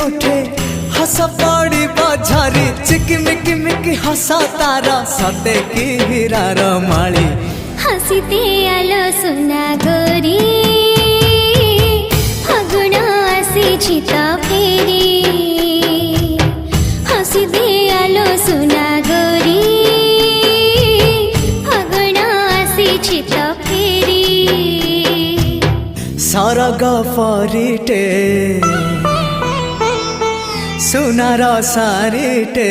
ओठे हस पड़ी बझारी चिकिमिकी मिकी हसा तारा सते की हीरार माली हसीते आलो सुना गोरी फागुण आसी तो फेरी हसीते आलो सुना गोरी फागुण आसी तो फेरी सरग परिटे सुनार सारिटे